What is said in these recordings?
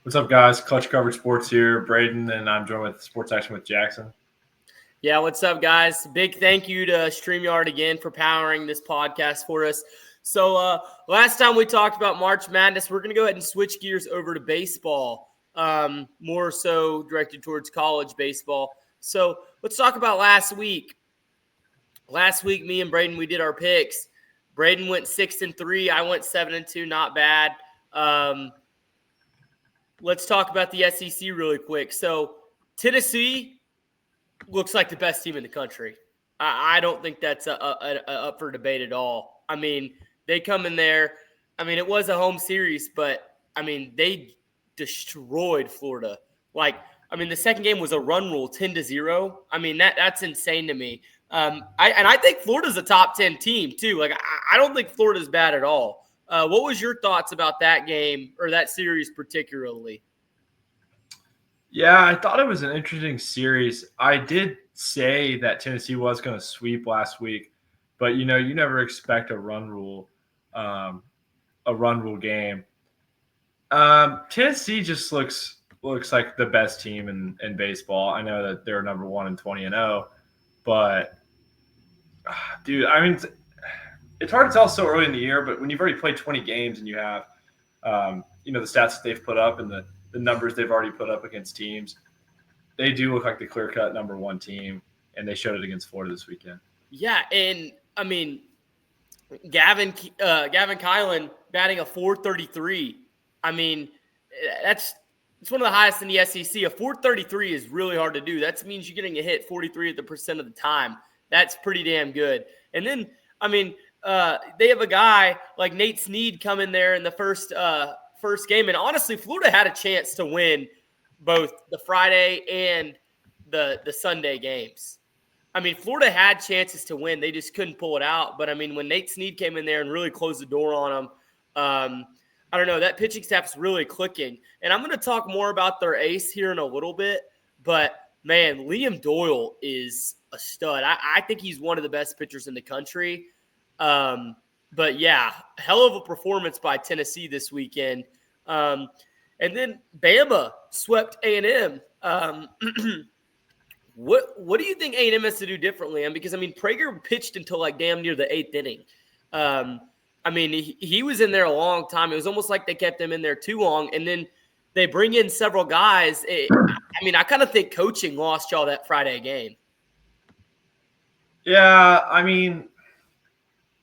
What's up, guys? Clutch Coverage Sports here. Braden, and I'm joined with Sports Action with Jaxson. Yeah, what's up, guys? Big thank you to StreamYard again for powering this podcast for us. So last time we talked about March Madness, we're going to go ahead and switch gears over to baseball, more so directed towards college baseball. So let's talk about last week. Last week, me and Braden, we did our picks. Braden went 6-3. I went 7-2. Not bad. Let's talk about the SEC really quick. So Tennessee looks like the best team in the country. I don't think that's up for debate at all. I mean, they come in there. I mean, it was a home series, but, I mean, they destroyed Florida. Like, I mean, the second game was a run rule, 10-0. I mean, that's insane to me. I think Florida's a top 10 team, too. Like, I don't think Florida's bad at all. What was your thoughts about that game or that series particularly? Yeah, I thought it was an interesting series. I did say that Tennessee was going to sweep last week, but you never expect a run rule game. Tennessee just looks like the best team in baseball. I know that they're number 1 in 20-0, but dude, I mean, it's hard to tell so early in the year. But when you've already played 20 games and you have, the stats that they've put up and the numbers they've already put up against teams, they do look like the clear-cut number 1 team, and they showed it against Florida this weekend. Yeah, and I mean, Gavin Kylan batting a .433. I mean, it's one of the highest in the SEC. A .433 is really hard to do. That means you're getting a hit 43% of the time. That's pretty damn good. And then, I mean, they have a guy like Nate Snead come in there in the first game, and honestly, Florida had a chance to win both the Friday and the Sunday games. I mean, Florida had chances to win. They just couldn't pull it out. But, I mean, when Nate Snead came in there and really closed the door on them, I don't know, that pitching staff's really clicking. And I'm going to talk more about their ace here in a little bit. But, man, Liam Doyle is a stud. I think he's one of the best pitchers in the country. But, yeah, hell of a performance by Tennessee this weekend. And then Bama swept A&M. What do you think A&M has to do differently? Because, I mean, Prager pitched until, like, damn near the 8th inning. I mean, he was in there a long time. It was almost like they kept him in there too long. And then they bring in several guys. I kind of think coaching lost y'all that Friday game. Yeah, I mean,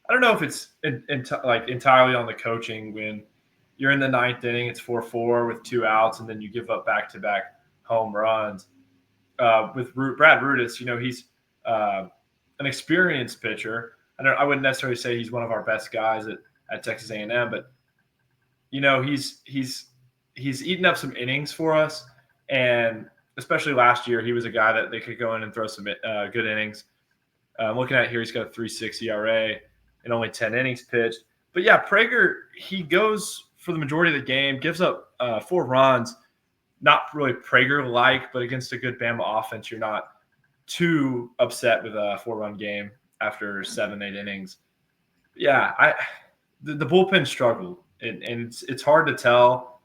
I don't know if it's entirely on the coaching when you're in the 9th inning, it's 4-4 with 2 outs, and then you give up back-to-back home runs. With Brad Rudis, he's an experienced pitcher. I wouldn't necessarily say he's one of our best guys at Texas A&M, but he's eaten up some innings for us, and especially last year, he was a guy that they could go in and throw some good innings. Looking at here, he's got a 3.6 ERA and only 10 innings pitched. But yeah, Prager, he goes for the majority of the game, gives up 4 runs. Not really Prager-like, but against a good Bama offense, you're not too upset with a 4-run game after 7-8 innings. Yeah, the bullpen struggled, and it's hard to tell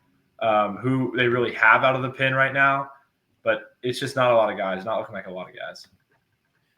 who they really have out of the pen right now, but it's just not a lot of guys. Not looking like a lot of guys.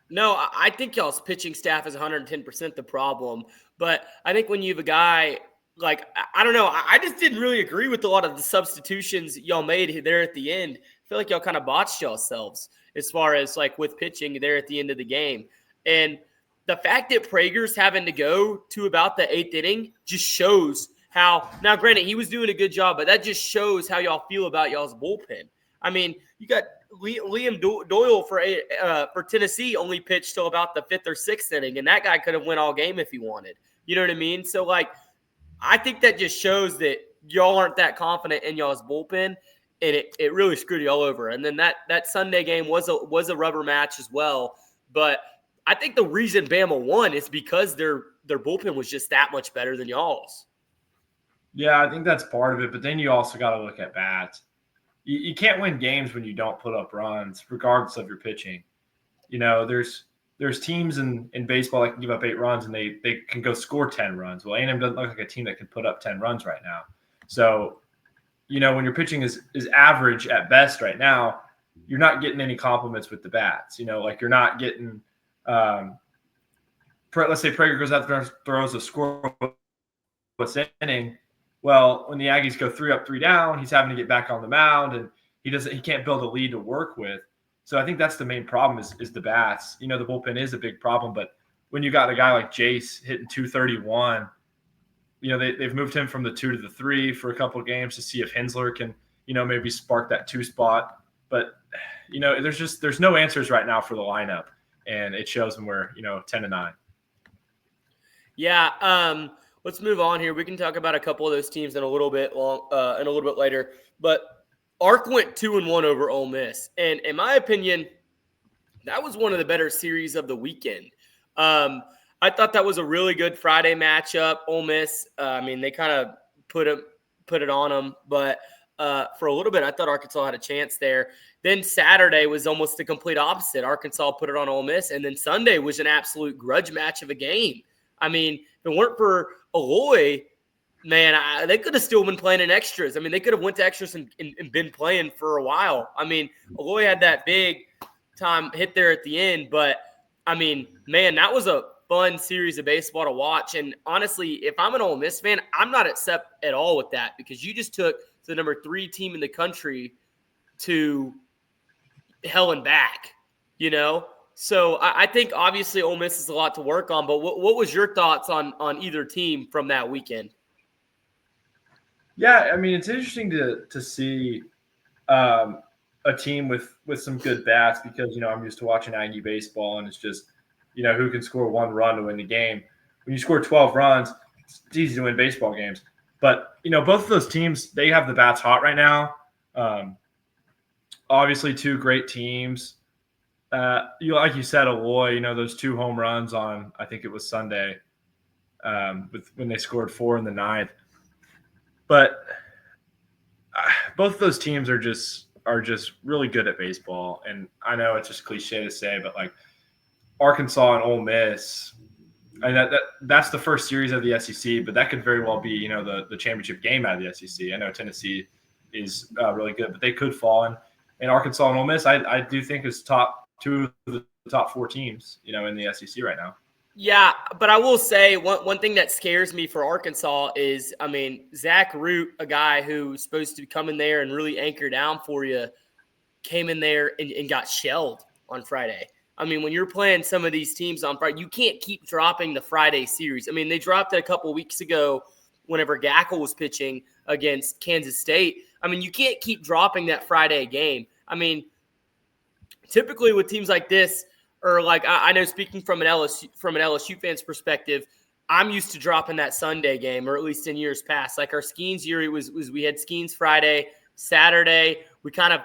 No, I think y'all's pitching staff is 110% the problem, but I think when you have a guy – like, I don't know. I just didn't really agree with a lot of the substitutions y'all made there at the end. I feel like y'all kind of botched yourselves as far as, like, with pitching there at the end of the game. And the fact that Prager's having to go to about the 8th inning just shows how – now, granted, he was doing a good job, but that just shows how y'all feel about y'all's bullpen. I mean, you got Liam Doyle for Tennessee only pitched till about the 5th or 6th inning, and that guy could have went all game if he wanted. You know what I mean? So, like – I think that just shows that y'all aren't that confident in y'all's bullpen, and it really screwed y'all over. And then that Sunday game was a rubber match as well. But I think the reason Bama won is because their bullpen was just that much better than y'all's. Yeah, I think that's part of it. But then you also got to look at bats. You can't win games when you don't put up runs, regardless of your pitching. There's teams in baseball that can give up 8 runs and they can go score 10 runs. Well, A&M doesn't look like a team that can put up 10 runs right now. So when your pitching is average at best right now, you're not getting any compliments with the bats. Like you're not getting, let's say Prager goes out there and throws a scoreless inning. Well, when the Aggies go 3 up, 3 down, he's having to get back on the mound, and he can't build a lead to work with. So I think that's the main problem is the bats. The bullpen is a big problem, but when you got a guy like Jace hitting 231, they've moved him from the 2 to the 3 for a couple of games to see if Hensler can, maybe spark that 2 spot. But, there's no answers right now for the lineup, and it shows when we're, 10-9. Yeah. Let's move on here. We can talk about a couple of those teams in a little bit later. But Ark went 2-1 over Ole Miss, and in my opinion, that was one of the better series of the weekend. I thought that was a really good Friday matchup. Ole Miss, they kind of put it on them, but for a little bit, I thought Arkansas had a chance there. Then Saturday was almost the complete opposite. Arkansas put it on Ole Miss, and then Sunday was an absolute grudge match of a game. If it weren't for Aloy, man, they could have still been playing in extras. They could have went to extras and been playing for a while. Aloy had that big time hit there at the end, but, man, that was a fun series of baseball to watch. And honestly, if I'm an Ole Miss fan, I'm not upset at all with that because you just took the number 3 team in the country to hell and back, So I think obviously Ole Miss is a lot to work on, but what was your thoughts on either team from that weekend? Yeah, it's interesting to see a team with some good bats because, I'm used to watching Aggie baseball, and it's just, who can score 1 run to win the game. When you score 12 runs, it's easy to win baseball games. But, both of those teams, they have the bats hot right now. Obviously, 2 great teams. Like you said, Aloy, those 2 home runs on, I think it was Sunday, when they scored 4 in the 9th. But both of those teams are just really good at baseball. And I know it's just cliche to say, but like Arkansas and Ole Miss, and that's the first series of the SEC, but that could very well be, the championship game out of the SEC. I know Tennessee is really good, but they could fall in. And Arkansas and Ole Miss, I do think is top 2 of the top 4 teams, in the SEC right now. Yeah, but I will say one thing that scares me for Arkansas is, Zach Root, a guy who's supposed to come in there and really anchor down for you, came in there and got shelled on Friday. When you're playing some of these teams on Friday, you can't keep dropping the Friday series. They dropped it a couple weeks ago whenever Gackle was pitching against Kansas State. You can't keep dropping that Friday game. Typically with teams like this, or like I know speaking from an LSU fan's perspective, I'm used to dropping that Sunday game, or at least in years past. Like our Skeens year, we had Skeens Friday, Saturday, we kind of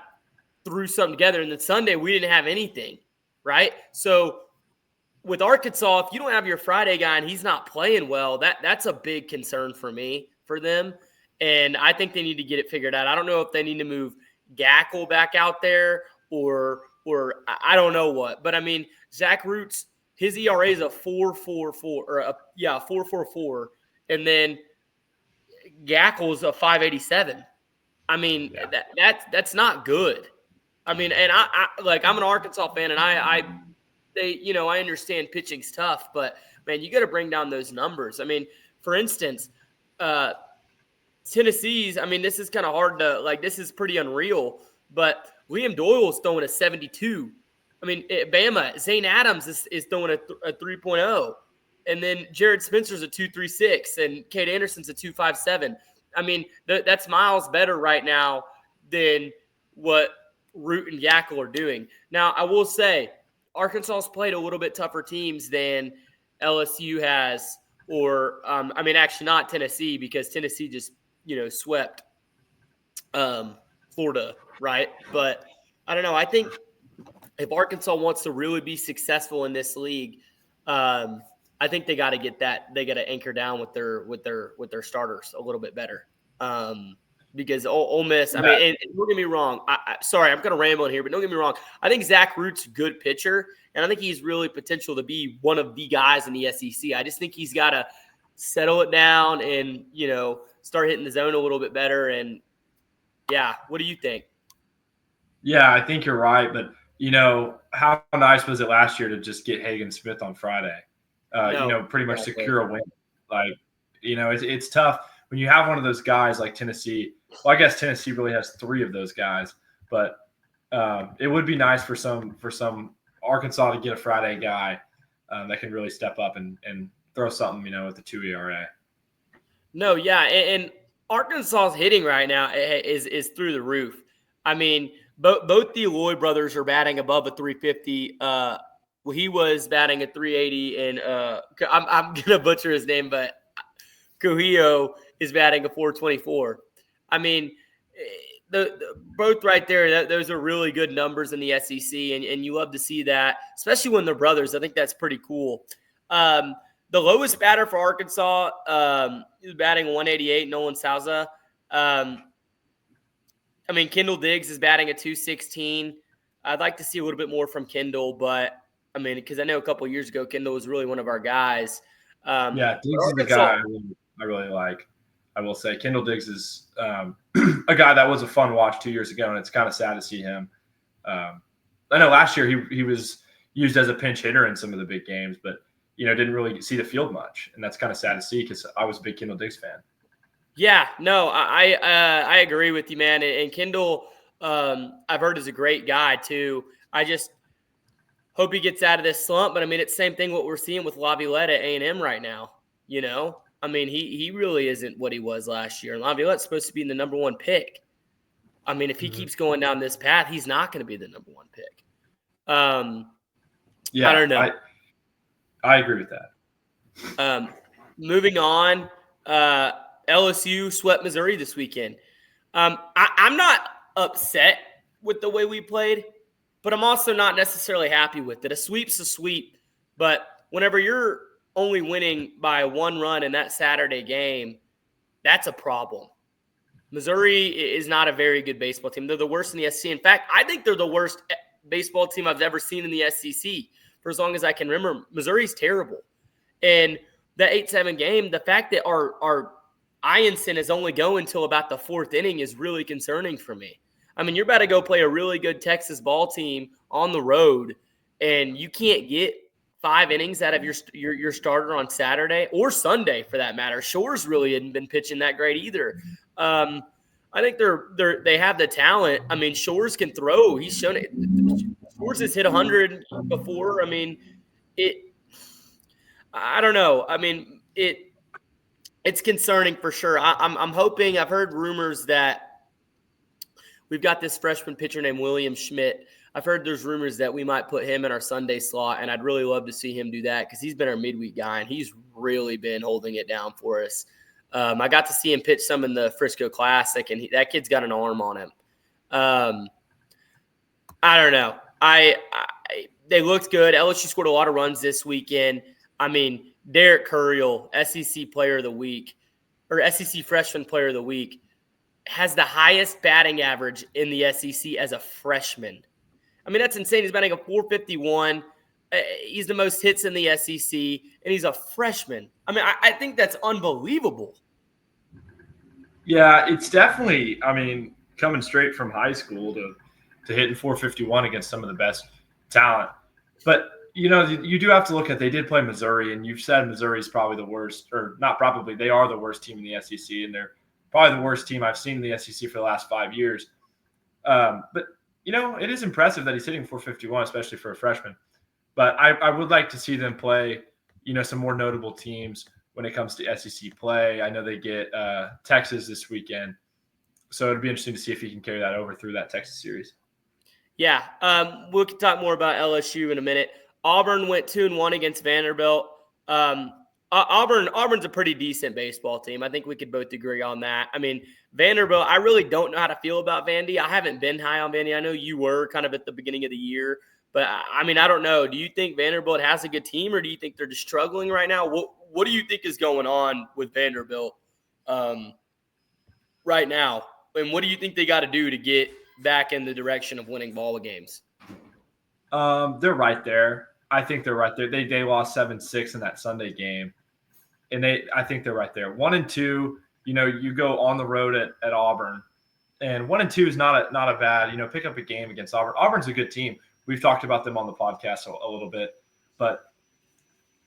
threw something together, and then Sunday we didn't have anything, right? So with Arkansas, if you don't have your Friday guy and he's not playing well, that's a big concern for them. And I think they need to get it figured out. I don't know if they need to move Gackle back out there or I don't know what. But, Zach Root's, his ERA is a 4.44 or 4.44. And then Gackle's a 5.87. That's not good. And I'm an Arkansas fan, and I understand pitching's tough, but man, you got to bring down those numbers. For instance, Tennessee's, this is kind of hard to, this is pretty unreal, but Liam Doyle's throwing a 72. Bama, Zane Adams is throwing a 3.0. And then Jared Spencer's a 2.36, and Cade Anderson's a 2.57. That's miles better right now than what Root and Gackle are doing. Now, I will say, Arkansas's played a little bit tougher teams than LSU has, or actually not Tennessee, because Tennessee just swept Florida, right? But I don't know. I think if Arkansas wants to really be successful in this league, I think they got to get that. They got to anchor down with their starters a little bit better. Because Ole Miss, and don't get me wrong. Sorry, I'm going to ramble in here, but don't get me wrong. I think Zach Root's a good pitcher, and I think he's really potential to be one of the guys in the SEC. I just think he's got to settle it down and, start hitting the zone a little bit better. And Yeah. What do you think? Yeah, I think you're right. But, how nice was it last year to just get Hagen Smith on Friday? No, Pretty much exactly. secure a win. Like, it's tough when you have one of those guys like Tennessee. Well, I guess Tennessee really has three of those guys, but it would be nice for some Arkansas to get a Friday guy that can really step up and throw something, with the 2 ERA. No, yeah, and Arkansas's hitting right now is through the roof. I mean, both the Eloy brothers are batting above a 350. Well, he was batting a 380, and I'm gonna butcher his name, but Cujillo is batting a 424. I mean, the both right there. Those are really good numbers in the SEC, and you love to see that, especially when they're brothers. I think that's pretty cool. The lowest batter for Arkansas is batting 188, Nolan Salza. Kendall Diggs is batting a 216. I'd like to see a little bit more from Kendall, but because I know a couple of years ago, Kendall was really one of our guys. Yeah, Diggs is a guy I really like. I will say Kendall Diggs is a guy that was a fun watch 2 years ago, and it's kind of sad to see him. I know last year he was used as a pinch hitter in some of the big games, but didn't really see the field much, and that's kind of sad to see because I was a big Kendall Diggs fan. Yeah, no, I agree with you, man. And Kendall, I've heard is a great guy too. I just hope he gets out of this slump. But it's the same thing what we're seeing with Laviolette at A&M right now. He really isn't what he was last year. And Laviolette's supposed to be the number one pick. If he keeps going down this path, he's not going to be the number one pick. Yeah, I don't know. I agree with that. Moving on, LSU swept Missouri this weekend. I'm not upset with the way we played, but I'm also not necessarily happy with it. A sweep's a sweep, but whenever you're only winning by one run in that Saturday game, that's a problem. Missouri is not a very good baseball team. They're the worst in the SEC. In fact, I think they're the worst baseball team I've ever seen in the SEC for as long as I can remember. Missouri's terrible. And the 8-7 game, the fact that our Ianson is only going until about the fourth inning is really concerning for me. You're about to go play a really good Texas ball team on the road, and you can't get 5 innings out of your starter on Saturday or Sunday for that matter. Shores really hadn't been pitching that great either. I think they have the talent. Shores can throw. He's shown it. Shores has hit 100 before. I don't know. It's concerning for sure. I'm hoping. I've heard rumors that we've got this freshman pitcher named William Schmidt. I've heard there's rumors that we might put him in our Sunday slot, and I'd really love to see him do that because he's been our midweek guy, and he's really been holding it down for us. I got to see him pitch some in the Frisco Classic, and that kid's got an arm on him. I don't know. They looked good. LSU scored a lot of runs this weekend. Derek Curriel, SEC Player of the Week, or SEC Freshman Player of the Week, has the highest batting average in the SEC as a freshman. That's insane. He's batting a 451. He's the most hits in the SEC, and he's a freshman. I think that's unbelievable. Yeah, it's definitely, coming straight from high school to hitting 451 against some of the best talent. But, you do have to look at, they did play Missouri, and you've said Missouri's probably the worst, or not probably, they are the worst team in the SEC, and they're probably the worst team I've seen in the SEC for the last 5 years. But, it is impressive that he's hitting 451, especially for a freshman. But I would like to see them play, some more notable teams when it comes to SEC play. I know they get Texas this weekend. So it'd be interesting to see if he can carry that over through that Texas series. Yeah, we can talk more about LSU in a minute. Auburn went 2-1 against Vanderbilt. Auburn's a pretty decent baseball team. I think we could both agree on that. Vanderbilt, I really don't know how to feel about Vandy. I haven't been high on Vandy. I know you were kind of at the beginning of the year. But, I don't know. Do you think Vanderbilt has a good team, or do you think they're just struggling right now? What do you think is going on with Vanderbilt right now? And what do you think they got to do to get back in the direction of winning ball games? They're right there. I think they're right there. They lost 7-6 in that Sunday game. And I think they're right there. 1-2, you go on the road at Auburn. And 1-2 is not a bad, pick up a game against Auburn. Auburn's a good team. We've talked about them on the podcast a little bit, but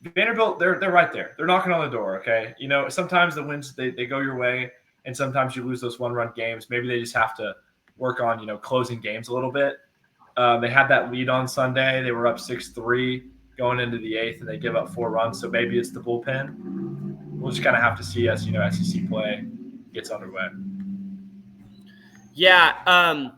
Vanderbilt, they're right there. They're knocking on the door. Okay, sometimes the wins they go your way, and sometimes you lose those one-run games. Maybe they just have to work on closing games a little bit. They had that lead on Sunday. They were up 6-3 going into the 8th, and they give up 4 runs. So maybe it's the bullpen. We'll just kind of have to see as SEC play gets underway. Yeah,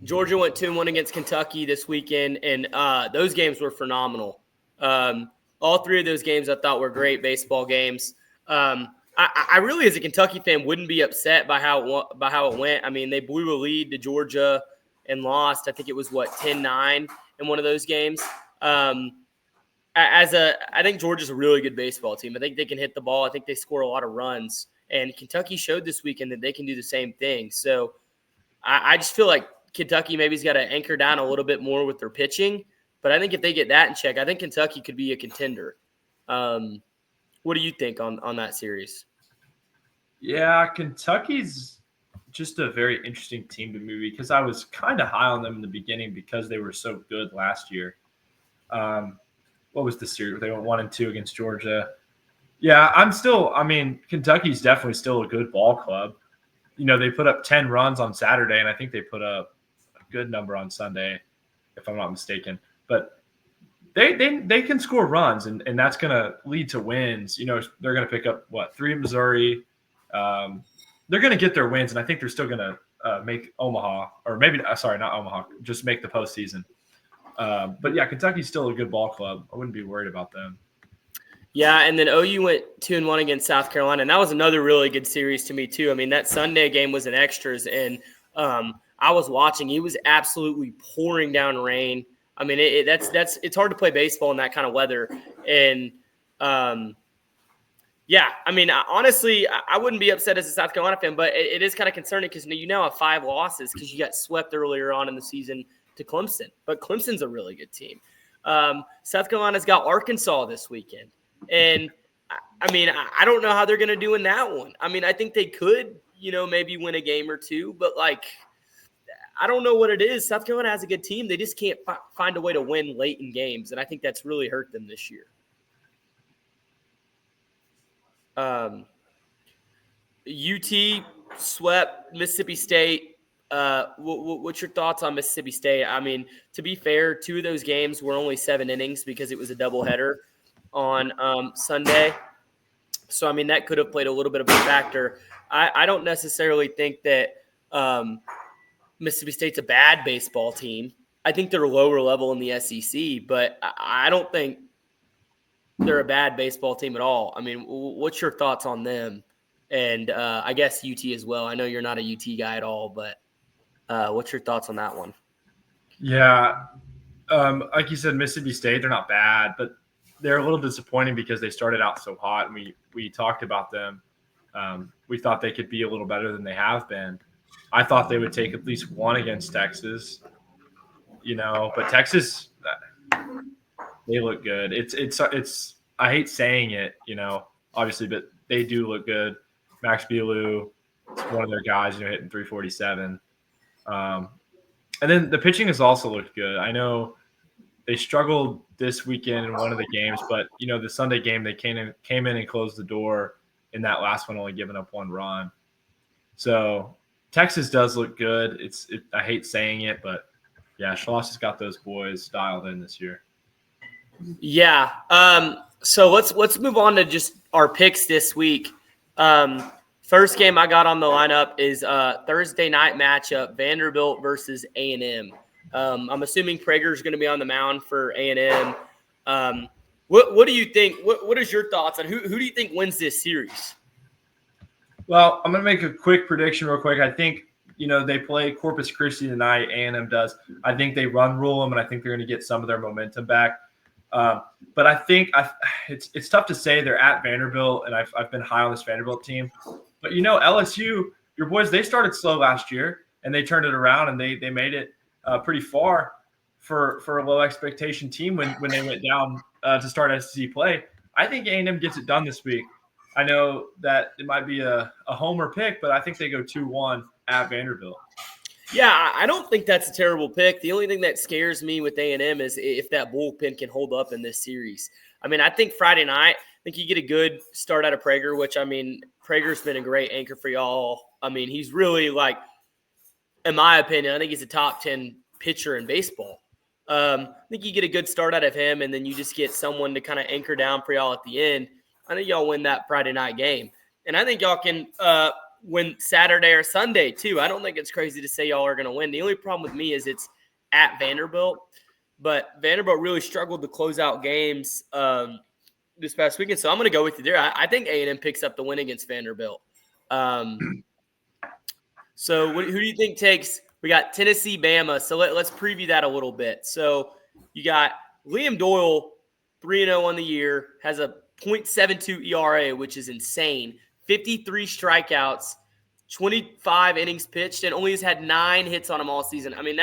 Georgia went 2-1 against Kentucky this weekend, and those games were phenomenal. All 3 of those games I thought were great baseball games. I really, as a Kentucky fan, wouldn't be upset by how it went. I mean, they blew a lead to Georgia and lost. I think it was 10-9 in one of those games. I think Georgia's a really good baseball team. I think they can hit the ball. I think they score a lot of runs. And Kentucky showed this weekend that they can do the same thing. So I just feel like Kentucky maybe's got to anchor down a little bit more with their pitching. But I think if they get that in check, I think Kentucky could be a contender. What do you think on that series? Yeah, Kentucky's just a very interesting team to me because I was kind of high on them in the beginning because they were so good last year. What was the series? They went 1-2 against Georgia. Yeah, Kentucky's definitely still a good ball club. They put up 10 runs on Saturday, and I think they put up a good number on Sunday, if I'm not mistaken. But they can score runs, and that's going to lead to wins. They're going to pick up, 3 in Missouri. They're going to get their wins, and I think they're still going to make Omaha, or maybe – sorry, not Omaha, just make the postseason. But, yeah, Kentucky's still a good ball club. I wouldn't be worried about them. Yeah, and then OU went 2-1 against South Carolina, and that was another really good series to me too. I mean, that Sunday game was in extras, and I was watching. It was absolutely pouring down rain. I mean, it's hard to play baseball in that kind of weather, and yeah, I mean, honestly, I wouldn't be upset as a South Carolina fan, but it is kind of concerning because you now have 5 losses because you got swept earlier on in the season to Clemson, but Clemson's a really good team. South Carolina's got Arkansas this weekend. And, I mean, I don't know how they're going to do in that one. I mean, I think they could, maybe win a game or 2. But, I don't know what it is. South Carolina has a good team. They just can't find a way to win late in games. And I think that's really hurt them this year. UT swept Mississippi State. What's your thoughts on Mississippi State? I mean, to be fair, 2 of those games were only 7 innings because it was a doubleheader on Sunday. So, I mean, that could have played a little bit of a factor. I don't necessarily think that Mississippi State's a bad baseball team. I think they're lower level in the SEC, but I don't think they're a bad baseball team at all. I mean, what's your thoughts on them? And I guess UT as well. I know you're not a UT guy at all, but what's your thoughts on that one? Yeah. Like you said, Mississippi State, they're not bad, but they're a little disappointing because they started out so hot, and we talked about them. We thought they could be a little better than they have been. I thought they would take at least 1 against Texas, but Texas, they look good. It's I hate saying it, obviously, but they do look good. Max Bielou, it's one of their guys, hitting 347. And then the pitching has also looked good. I know they struggled this weekend in one of the games, but the Sunday game they came in and closed the door in that last one, only giving up 1 run. So Texas does look good. I hate saying it, but yeah, Schloss has got those boys dialed in this year. Yeah. So let's move on to just our picks this week. First game I got on the lineup is Thursday night matchup, Vanderbilt versus A&M. I'm assuming Prager's going to be on the mound for A&M. What do you think? What is your thoughts on who do you think wins this series? Well, I'm going to make a quick prediction real quick. I think, they play Corpus Christi tonight. A&M does. I think they run rule them, and I think they're going to get some of their momentum back. But I think it's tough to say. They're at Vanderbilt, and I've been high on this Vanderbilt team. But, LSU, your boys, they started slow last year, and they turned it around, and they made it pretty far for a low expectation team when they went down to start SEC play. I think A&M gets it done this week. I know that it might be a homer pick, but I think they go 2-1 at Vanderbilt. Yeah, I don't think that's a terrible pick. The only thing that scares me with A&M is if that bullpen can hold up in this series. I mean, I think Friday night, I think you get a good start out of Prager, which, I mean, Prager's been a great anchor for y'all. I mean, he's really, like, in my opinion, I think he's a top 10 pitcher in baseball. I think you get a good start out of him, and then you just get someone to kind of anchor down for y'all at the end. I think y'all win that Friday night game. And I think y'all can win Saturday or Sunday, too. I don't think it's crazy to say y'all are going to win. The only problem with me is it's at Vanderbilt. But Vanderbilt really struggled to close out games this past weekend. So I'm going to go with you there. I think A&M picks up the win against Vanderbilt. So who do you think takes – we got Tennessee, Bama. So let's preview that a little bit. So you got Liam Doyle, 3-0 on the year, has a .72 ERA, which is insane. 53 strikeouts, 25 innings pitched, and only has had 9 hits on him all season. I mean,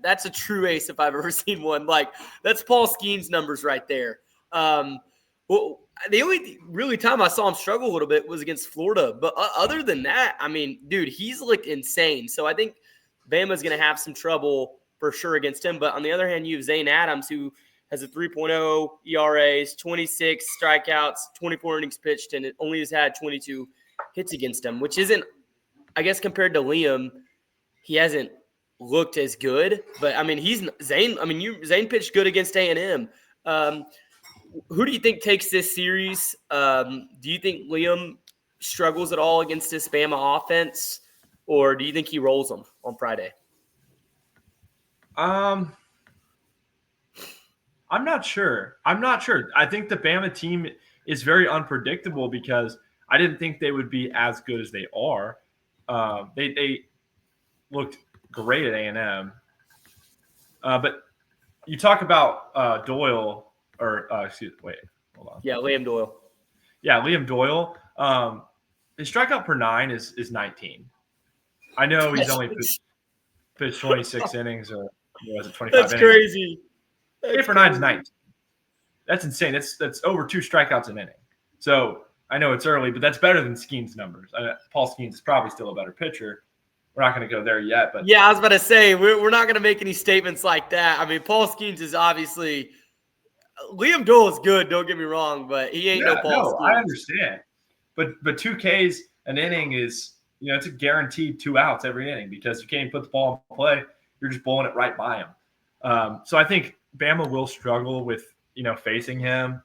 that's a true ace if I've ever seen one. Like, that's Paul Skeens numbers right there. Well, the only really time I saw him struggle a little bit was against Florida. But other than that, I mean, dude, he's looked insane. So I think Bama's going to have some trouble for sure against him. But on the other hand, you have Zane Adams, who has a 3.0 ERAs, 26 strikeouts, 24 innings pitched, and it only has had 22 hits against him, which isn't, I guess, compared to Liam, he hasn't looked as good. But, I mean, Zane pitched good against A&M. Who do you think takes this series? Do you think Liam struggles at all against this Bama offense, or do you think he rolls them on Friday? I'm not sure. I think the Bama team is very unpredictable because I didn't think they would be as good as they are. They looked great at A&M. But you talk about Doyle. Hold on. Yeah, Liam Doyle. Yeah, Liam Doyle. His strikeout per 9 is 19. I know he's only pitched 26 innings or was it 25 That's innings. Crazy. That's for 9 is 19. That's insane. That's over 2 strikeouts an inning. So I know it's early, but that's better than Skeens' numbers. Paul Skeens is probably still a better pitcher. We're not going to go there yet. But yeah, I was about to say, we're not going to make any statements like that. I mean, Paul Skeens is obviously – Liam Doyle is good, don't get me wrong, but he ain't no Paul Skeens. I understand. But 2 Ks an inning is, it's a guaranteed 2 outs every inning because you can't put the ball in play. You're just bowling it right by him. So I think Bama will struggle with, facing him.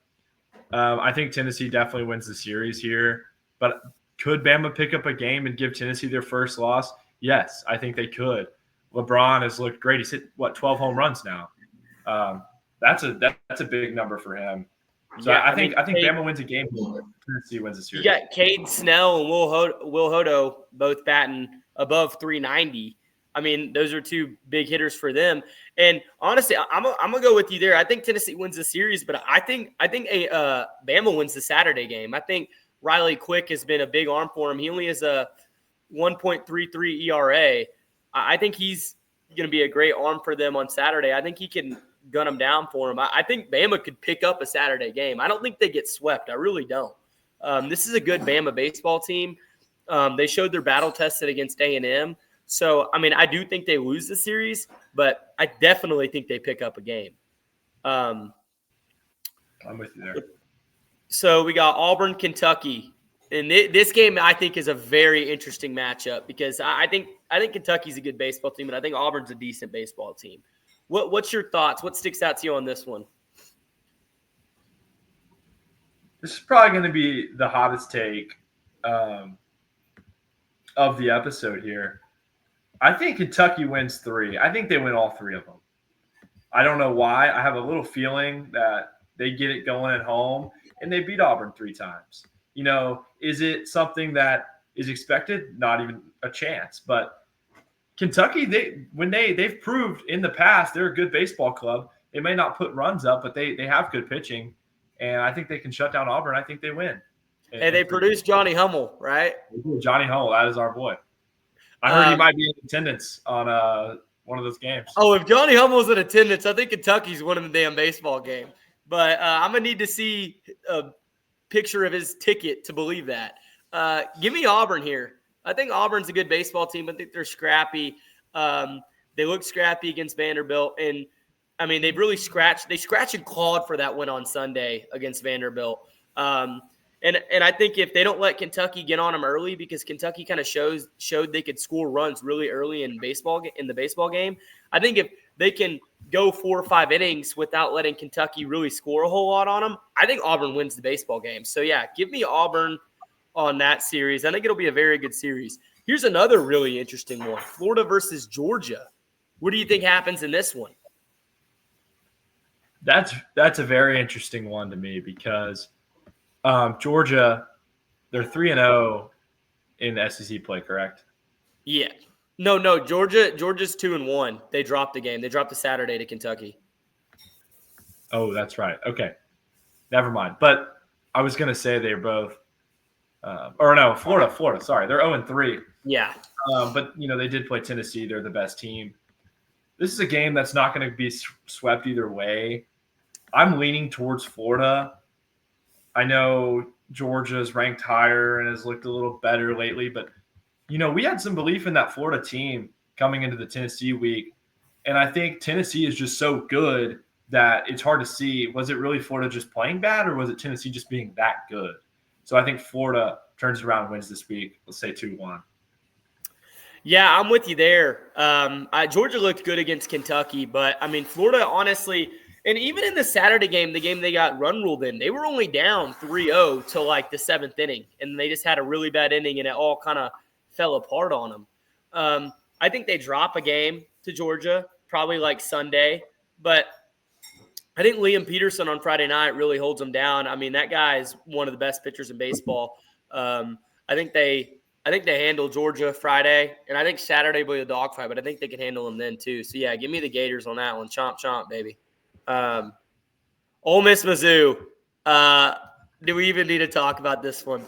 I think Tennessee definitely wins the series here. But could Bama pick up a game and give Tennessee their first loss? Yes, I think they could. LeBron has looked great. He's hit, 12 home runs now. That's a big number for him. So yeah, I think Bama wins a game. Tennessee wins a series. You got Cade Snell and Will Hodo both batting above 390. I mean, those are 2 big hitters for them. And honestly, I'm gonna go with you there. I think Tennessee wins the series, but I think Bama wins the Saturday game. I think Riley Quick has been a big arm for him. He only has a 1.33 ERA. I think he's going to be a great arm for them on Saturday. I think he can gun them down for him. I think Bama could pick up a Saturday game. I don't think they get swept. I really don't. This is a good Bama baseball team. They showed their battle tested against A&M. So, I mean, I do think they lose the series, but I definitely think they pick up a game. I'm with you there. So we got Auburn, Kentucky. And this game, I think, is a very interesting matchup because I think Kentucky's a good baseball team, and I think Auburn's a decent baseball team. What's your thoughts? What sticks out to you on this one? This is probably going to be the hottest take of the episode here. I think Kentucky wins 3. I think they win all 3 of them. I don't know why. I have a little feeling that they get it going at home, and they beat Auburn 3 times. Is it something that is expected? Not even a chance. But Kentucky, they've proved in the past they're a good baseball club. They may not put runs up, but they have good pitching, and I think they can shut down Auburn. I think they win. And they produced Johnny Hummel, right? Johnny Hummel, that is our boy. I heard he might be in attendance on one of those games. Oh, if Johnny Hummel's in attendance, I think Kentucky's winning the damn baseball game. But I'm gonna need to see a picture of his ticket to believe that. Give me Auburn here. I think Auburn's a good baseball team. I think they're scrappy. They look scrappy against Vanderbilt, and I mean they scratched and clawed for that win on Sunday against Vanderbilt. And I think if they don't let Kentucky get on them early, because Kentucky kind of showed they could score runs really early in the baseball game. I think if they can go 4 or 5 innings without letting Kentucky really score a whole lot on them, I think Auburn wins the baseball game. So yeah, give me Auburn on that series. I think it'll be a very good series. Here's another really interesting one: Florida versus Georgia. What do you think happens in this one? That's a very interesting one to me because Georgia, they're 3-0 in SEC play, correct? Yeah. No. Georgia's 2-1. They dropped the game. They dropped the Saturday to Kentucky. Oh, that's right. Okay. Never mind. But I was going to say they're both Florida. Sorry. They're 0-3. Yeah. But, they did play Tennessee. They're the best team. This is a game that's not going to be swept either way. I'm leaning towards Florida. I know Georgia's ranked higher and has looked a little better lately, but we had some belief in that Florida team coming into the Tennessee week. And I think Tennessee is just so good that it's hard to see, was it really Florida just playing bad or was it Tennessee just being that good? So I think Florida turns around and wins this week. Let's say 2-1. Yeah, I'm with you there. Georgia looked good against Kentucky, but, I mean, Florida, honestly – and even in the Saturday game, the game they got run ruled in, they were only down 3-0 till like the 7th inning. And they just had a really bad inning, and it all kind of fell apart on them. I think they drop a game to Georgia, probably like Sunday. But I think Liam Peterson on Friday night really holds them down. I mean, that guy is one of the best pitchers in baseball. I think they handle Georgia Friday, and I think Saturday will be a dogfight, but I think they can handle them then too. So, yeah, give me the Gators on that one. Chomp, chomp, baby. Ole Miss, Mizzou. Do we even need to talk about this one?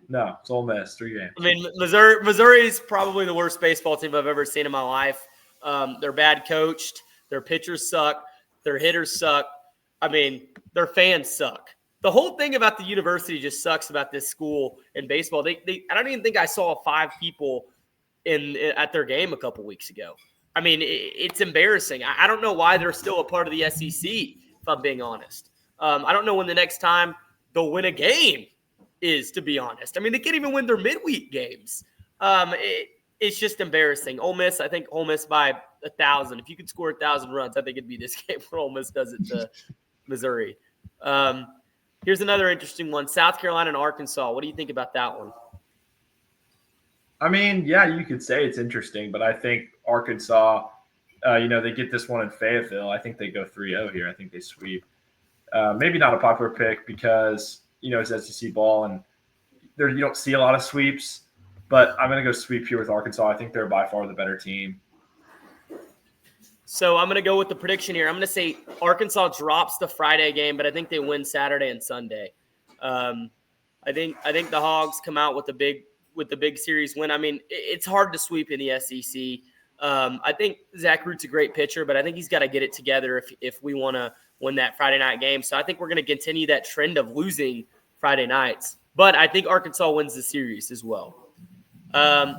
No, it's Ole Miss. 3 games. I mean, Missouri is probably the worst baseball team I've ever seen in my life. They're bad coached. Their pitchers suck. Their hitters suck. I mean, their fans suck. The whole thing about the university just sucks about this school in baseball. I don't even think I saw 5 people at their game a couple weeks ago. I mean, it's embarrassing. I don't know why they're still a part of the SEC, if I'm being honest. I don't know when the next time they'll win a game is, to be honest. I mean, they can't even win their midweek games. It's just embarrassing. Ole Miss, I think Ole Miss by 1,000. If you could score 1,000 runs, I think it'd be this game where Ole Miss does it to Missouri. Here's another interesting one: South Carolina and Arkansas. What do you think about that one? I mean, yeah, you could say it's interesting, but I think Arkansas, they get this one in Fayetteville. I think they go 3-0 here. I think they sweep. Maybe not a popular pick because, it's SEC ball and you don't see a lot of sweeps, but I'm going to go sweep here with Arkansas. I think they're by far the better team. So I'm going to go with the prediction here. I'm going to say Arkansas drops the Friday game, but I think they win Saturday and Sunday. I think the Hogs come out with the big series win. I mean, it's hard to sweep in the SEC. I think Zach Root's a great pitcher, but I think he's got to get it together if we want to win that Friday night game. So I think we're going to continue that trend of losing Friday nights. But I think Arkansas wins the series as well. All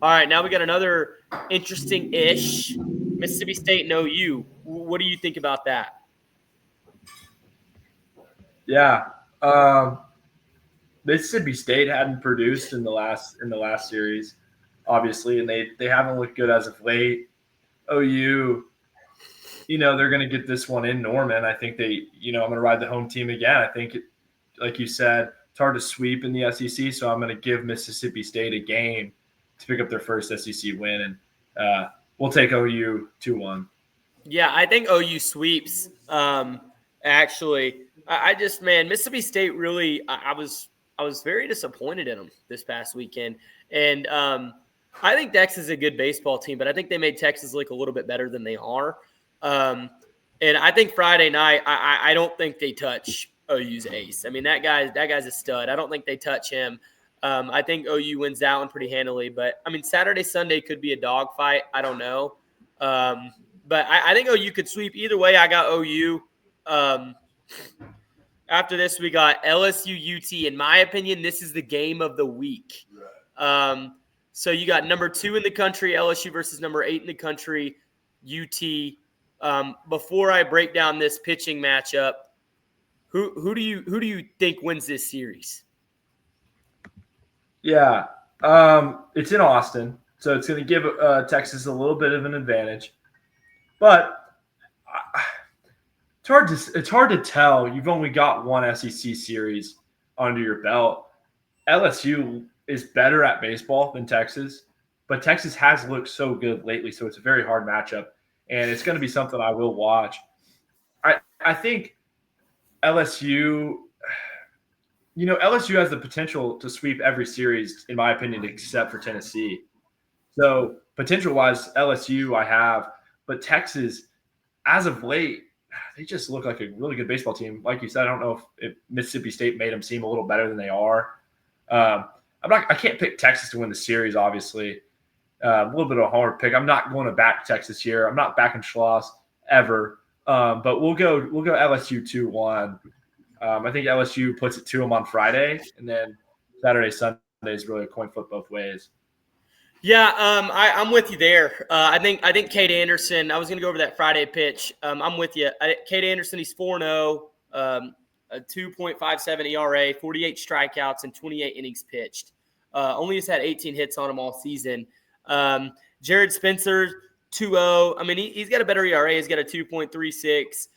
right, now we got another interesting-ish Mississippi State and OU. What do you think about that? Yeah. Mississippi State hadn't produced in the last series, obviously, and they haven't looked good as of late. OU, they're going to get this one in Norman. I think I'm going to ride the home team again. I think, like you said, it's hard to sweep in the SEC, so I'm going to give Mississippi State a game to pick up their first SEC win, and we'll take OU 2-1. Yeah, I think OU sweeps. Actually, Mississippi State really, I was very disappointed in them this past weekend. And I think Texas is a good baseball team, but I think they made Texas look a little bit better than they are. And I think Friday night, I don't think they touch OU's ace. I mean, that guy's a stud. I don't think they touch him. I think OU wins that one pretty handily. But, I mean, Saturday, Sunday could be a dogfight. I don't know. But I think OU could sweep. Either way, I got OU. After this, we got LSU UT. In my opinion, this is the game of the week. So you got number 2 in the country, LSU versus number 8 in the country, UT. Before I break down this pitching matchup, who do you think wins this series? Yeah, it's in Austin, so it's going to give Texas a little bit of an advantage, but it's hard to tell. You've only got one SEC series under your belt. LSU is better at baseball than Texas, but Texas has looked so good lately, so it's a very hard matchup, and it's going to be something I will watch. I think LSU, LSU has the potential to sweep every series, in my opinion, except for Tennessee. So potential-wise, LSU I have, but Texas, as of late, they just look like a really good baseball team. Like you said, I don't know if Mississippi State made them seem a little better than they are. I can't pick Texas to win the series, obviously. A little bit of a hard pick. I'm not going to back Texas here. I'm not backing Schloss ever. But we'll go LSU 2-1. I think LSU puts it to them on Friday, and then Saturday, Sunday is really a coin flip both ways. Yeah, I'm with you there. I think Cade Anderson. I was going to go over that Friday pitch. I'm with you. Cade Anderson, he's 4-0, a 2.57 ERA, 48 strikeouts, and 28 innings pitched. Only has had 18 hits on him all season. Jared Spencer, 2-0. I mean, he's got a better ERA. He's got a 2.36.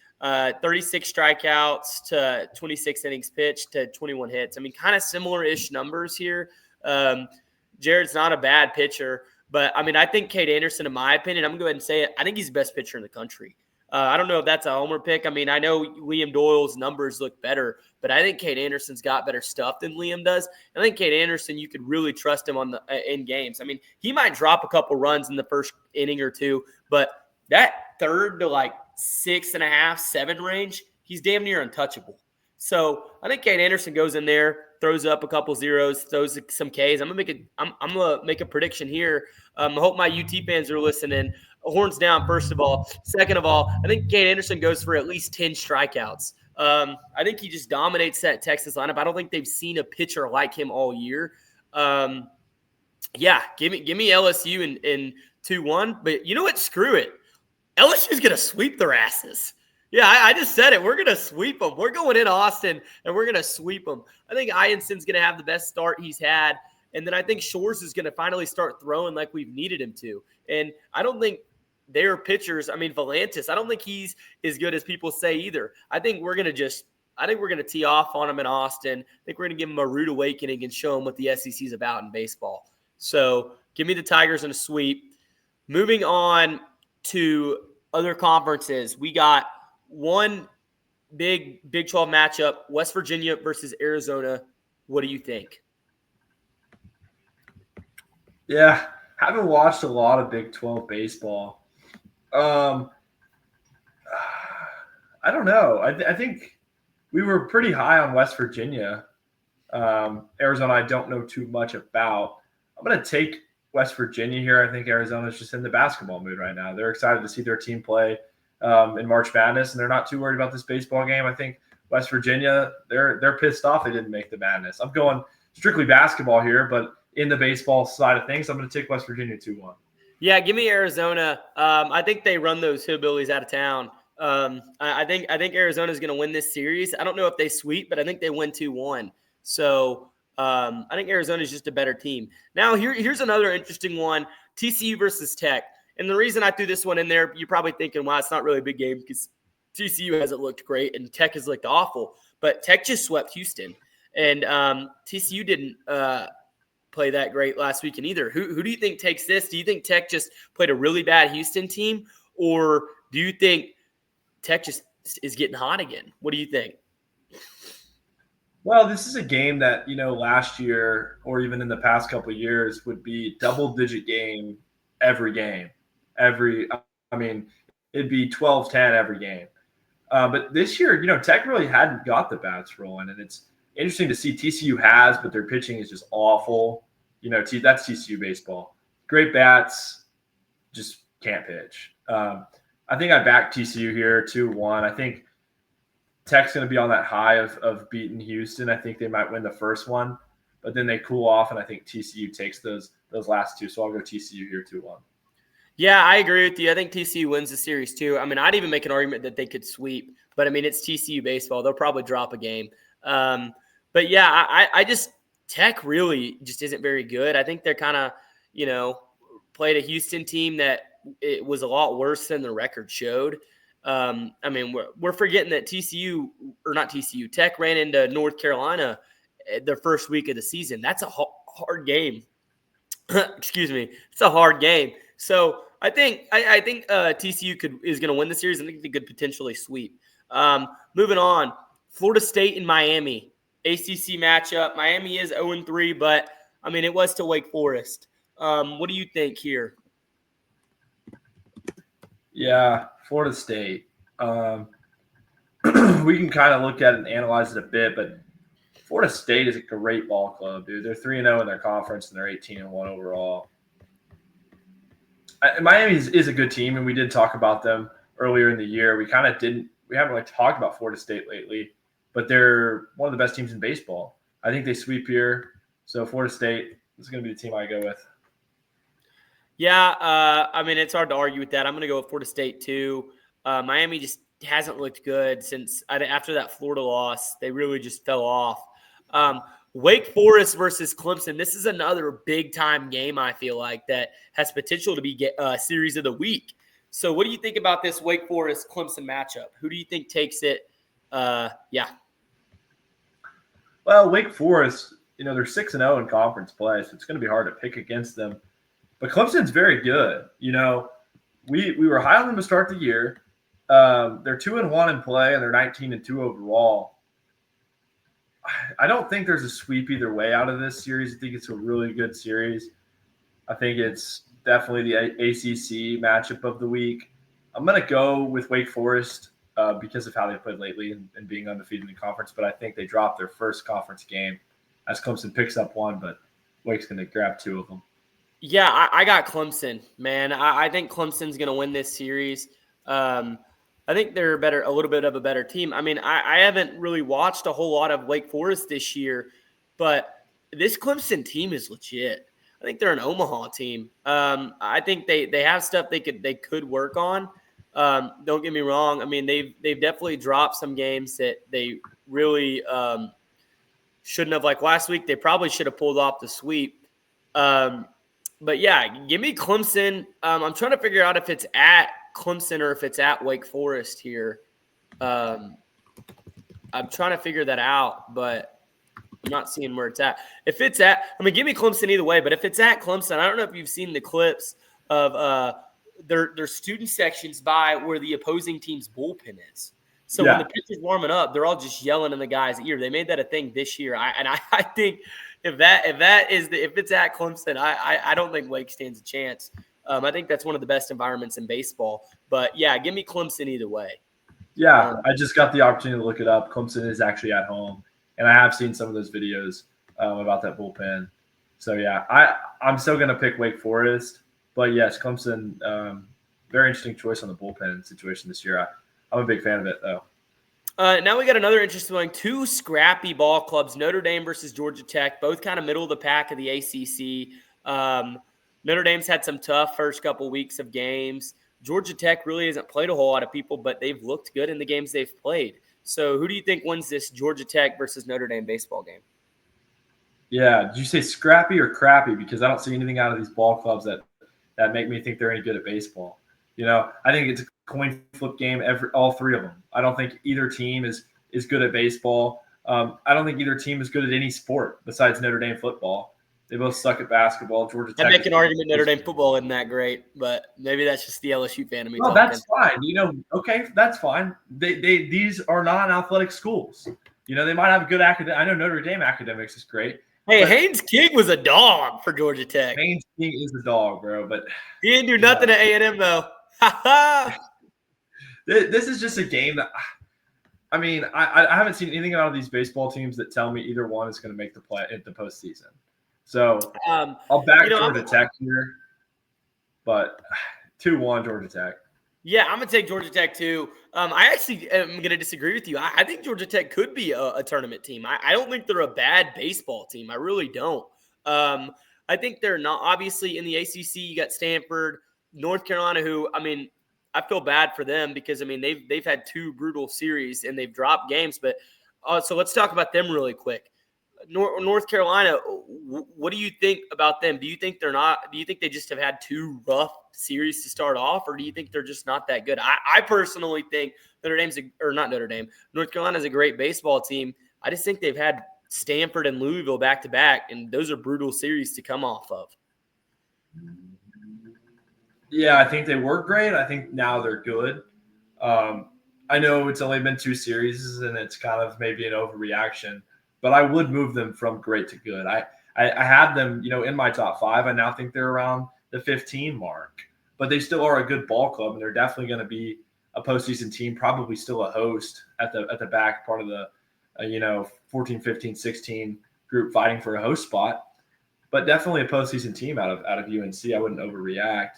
36 strikeouts to 26 innings pitched to 21 hits. I mean, kind of similar-ish numbers here. Jared's not a bad pitcher, but, I mean, I think Cade Anderson, in my opinion, I'm going to go ahead and say it, I think he's the best pitcher in the country. I don't know if that's a homer pick. I mean, I know Liam Doyle's numbers look better, but I think Cade Anderson's got better stuff than Liam does. I think Cade Anderson, you could really trust him in games. I mean, he might drop a couple runs in the first inning or two, but that third to like 6.5, 7 range, he's damn near untouchable. So I think Cade Anderson goes in there, throws up a couple zeros, throws some Ks. I'm gonna make a prediction here. I hope my UT fans are listening. Horns down, first of all. Second of all, I think Cade Anderson goes for at least 10 strikeouts. I think he just dominates that Texas lineup. I don't think they've seen a pitcher like him all year. Yeah, give me LSU in 2-1. But you know what? Screw it. LSU's gonna sweep their asses. Yeah, I just said it. We're going to sweep them. We're going in Austin, and we're going to sweep them. I think Ianson's going to have the best start he's had, and then I think Shores is going to finally start throwing like we've needed him to. And I don't think their pitchers – I mean, Volantis, I don't think he's as good as people say either. I think we're going to tee off on him in Austin. I think we're going to give him a rude awakening and show him what the SEC is about in baseball. So give me the Tigers in a sweep. Moving on to other conferences, we got – one Big 12 matchup, West Virginia versus Arizona. What do you think? Yeah, haven't watched a lot of Big 12 baseball. I don't know. I think we were pretty high on West Virginia. Arizona, I don't know too much about. I'm going to take West Virginia here. I think Arizona's just in the basketball mood right now. They're excited to see their team play in March Madness, and they're not too worried about this baseball game. I think West Virginia, they're pissed off they didn't make the Madness. I'm going strictly basketball here, but in the baseball side of things, I'm going to take West Virginia 2-1. Yeah, give me Arizona. I think they run those hillbillies out of town. I think Arizona's going to win this series. I don't know if they sweep, but I think they win 2-1. So I think Arizona's just a better team. Now, here's another interesting one, TCU versus Tech. And the reason I threw this one in there, you're probably thinking, wow, it's not really a big game because TCU hasn't looked great and Tech has looked awful. But Tech just swept Houston. And TCU didn't play that great last weekend either. Who do you think takes this? Do you think Tech just played a really bad Houston team? Or do you think Tech just is getting hot again? What do you think? Well, this is a game that, last year or even in the past couple of years would be double-digit game every game. It'd be 12-10 every game. But this year, Tech really hadn't got the bats rolling, and it's interesting to see TCU has, but their pitching is just awful. That's TCU baseball. Great bats, just can't pitch. I think I backed TCU here 2-1. I think Tech's going to be on that high of beating Houston. I think they might win the first one, but then they cool off, and I think TCU takes those last two. So I'll go TCU here 2-1. Yeah, I agree with you. I think TCU wins the series too. I mean, I'd even make an argument that they could sweep, but I mean, it's TCU baseball. They'll probably drop a game. But yeah, I just Tech really just isn't very good. I think they're kind of, played a Houston team that it was a lot worse than the record showed. I mean, we're forgetting that Tech ran into North Carolina their first week of the season. That's a hard game. Excuse me. It's a hard game. So I think TCU is going to win the series. I think they could potentially sweep. Moving on, Florida State and Miami, ACC matchup. Miami is 0-3, but I mean it was to Wake Forest. What do you think here? Yeah, Florida State. We can kind of look at it and analyze it a bit, but Florida State is a great ball club, dude. They're 3-0 in their conference, and they're 18-1 overall. Miami is a good team, and we did talk about them earlier in the year. We haven't really talked about Florida State lately, but they're one of the best teams in baseball. I think they sweep here. So Florida State is going to be the team I go with. Yeah, I mean, it's hard to argue with that. I'm going to go with Florida State too. Miami just hasn't looked good since after that Florida loss. They really just fell off. Wake Forest versus Clemson. This is another big-time game, I feel like, that has potential to be series of the week. So what do you think about this Wake Forest-Clemson matchup? Who do you think takes it? Yeah. Well, Wake Forest, they're 6-0 in conference play, so it's going to be hard to pick against them. But Clemson's very good. We were high on them to start the year. They're 2-1 in play, and they're 19-2 overall. I don't think there's a sweep either way out of this series. I think it's a really good series. I think it's definitely the ACC matchup of the week. I'm going to go with Wake Forest because of how they played lately and being undefeated in the conference, but I think they dropped their first conference game as Clemson picks up one, but Wake's going to grab two of them. Yeah, I got Clemson, man. I think Clemson's going to win this series. I think they're a little bit of a better team. I mean, I haven't really watched a whole lot of Wake Forest this year, but this Clemson team is legit. I think they're an Omaha team. I think they have stuff they could work on. Don't get me wrong. I mean, they've definitely dropped some games that they really shouldn't have. Like last week, they probably should have pulled off the sweep. But yeah, give me Clemson. I'm trying to figure out if it's at Clemson or if it's at Wake Forest here. I'm trying to figure that out, but I'm not seeing where it's at. If it's at, give me Clemson either way, but if it's at Clemson, I don't know if you've seen the clips of their student sections by where the opposing team's bullpen is. So when the pitcher's warming up, they're all just yelling in the guy's ear. They made that a thing this year. I think if it's at Clemson, I don't think Wake stands a chance. I think that's one of the best environments in baseball. But, yeah, give me Clemson either way. Yeah, I just got the opportunity to look it up. Clemson is actually at home, and I have seen some of those videos about that bullpen. So, yeah, I'm still going to pick Wake Forest. But, yes, Clemson, very interesting choice on the bullpen situation this year. I'm a big fan of it, though. Now we got another interesting one. Two scrappy ball clubs, Notre Dame versus Georgia Tech, both kind of middle of the pack of the ACC. Notre Dame's had some tough first couple weeks of games. Georgia Tech really hasn't played a whole lot of people, but they've looked good in the games they've played. So who do you think wins this Georgia Tech versus Notre Dame baseball game? Yeah, did you say scrappy or crappy? Because I don't see anything out of these ball clubs that make me think they're any good at baseball. I think it's a coin flip game, all three of them. I don't think either team is good at baseball. I don't think either team is good at any sport besides Notre Dame football. They both suck at basketball. Georgia Tech. I make an argument Notre Dame football isn't that great, but maybe that's just the LSU fan of me. Well, that's fine. Okay, that's fine. These are non-athletic schools. They might have good academic. I know Notre Dame academics is great. Hey, Haynes King was a dog for Georgia Tech. Haynes King is a dog, bro. But he didn't do nothing at A&M though. This is just a game that. I haven't seen anything out of these baseball teams that tell me either one is going to make the postseason. So I'll back Georgia Tech here, but 2-1 Georgia Tech. Yeah, I'm going to take Georgia Tech too. I actually am going to disagree with you. I think Georgia Tech could be a tournament team. I don't think they're a bad baseball team. I really don't. I think they're not. Obviously, in the ACC, you got Stanford, North Carolina, who, I mean, I feel bad for them because, I mean, they've had 2 brutal series and they've dropped games. But so let's talk about them really quick. North Carolina, what do you think about them? Do you think they're not? Do you think they just have had 2 rough series to start off, or do you think they're just not that good? I personally think North Carolina's a great baseball team. I just think they've had Stanford and Louisville back to back, and those are brutal series to come off of. Yeah, I think they were great. I think now they're good. I know it's only been 2 series, and it's kind of maybe an overreaction, but I would move them from great to good. I had them, in my top 5. I now think they're around the 15 mark, but they still are a good ball club, and they're definitely going to be a postseason team, probably still a host at the back part of the, 14, 15, 16 group fighting for a host spot, but definitely a postseason team out of UNC. I wouldn't overreact.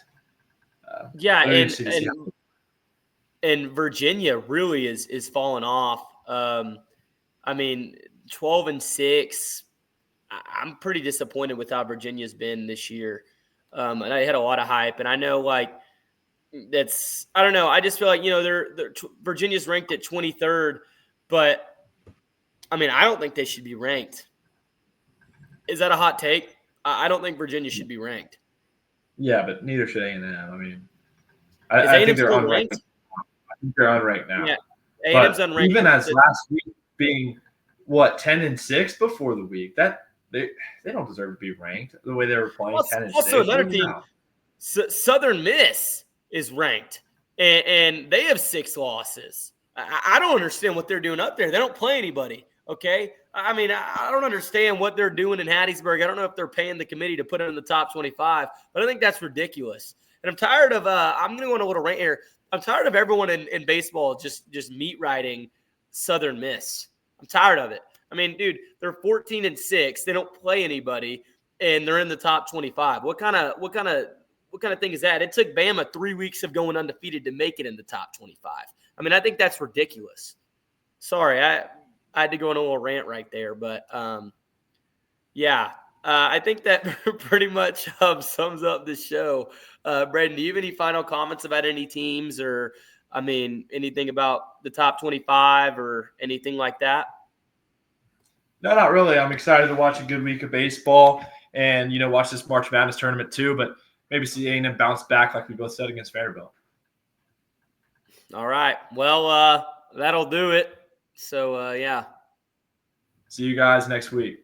Yeah, and Virginia really is falling off. I mean, 12-6. I'm pretty disappointed with how Virginia's been this year. And I had a lot of hype, and I know I don't know. I just feel like, Virginia's ranked at 23rd, but I mean, I don't think they should be ranked. Is that a hot take? I don't think Virginia should be ranked. Yeah, but neither should A&M. I mean, I think they're unranked. I think they're unranked now. Yeah, A&M's unranked. Even as last week being 10-6 before the week, that they don't deserve to be ranked the way they were playing. 10-6. Also, another team, Southern Miss is ranked, and they have 6 losses. I don't understand what they're doing up there. They don't play anybody. Okay, I mean, I don't understand what they're doing in Hattiesburg. I don't know if they're paying the committee to put them in the top 25, but I think that's ridiculous. And I'm tired of. I'm going to go on a little rant here. I'm tired of everyone in baseball just meat riding Southern Miss. I'm tired of it. I mean, dude, they're 14-6. They don't play anybody, and they're in the top 25. What kind of thing is that? It took Bama 3 weeks of going undefeated to make it in the top 25. I mean, I think that's ridiculous. Sorry, I had to go on a little rant right there, but yeah, I think that pretty much sums up the show. Braden, do you have any final comments about any teams, or I mean, anything about the top 25 or anything like that? No, not really. I'm excited to watch a good week of baseball and, watch this March Madness tournament too, but maybe see A&M bounce back like we both said against Vanderbilt. All right. Well, that'll do it. So, yeah. See you guys next week.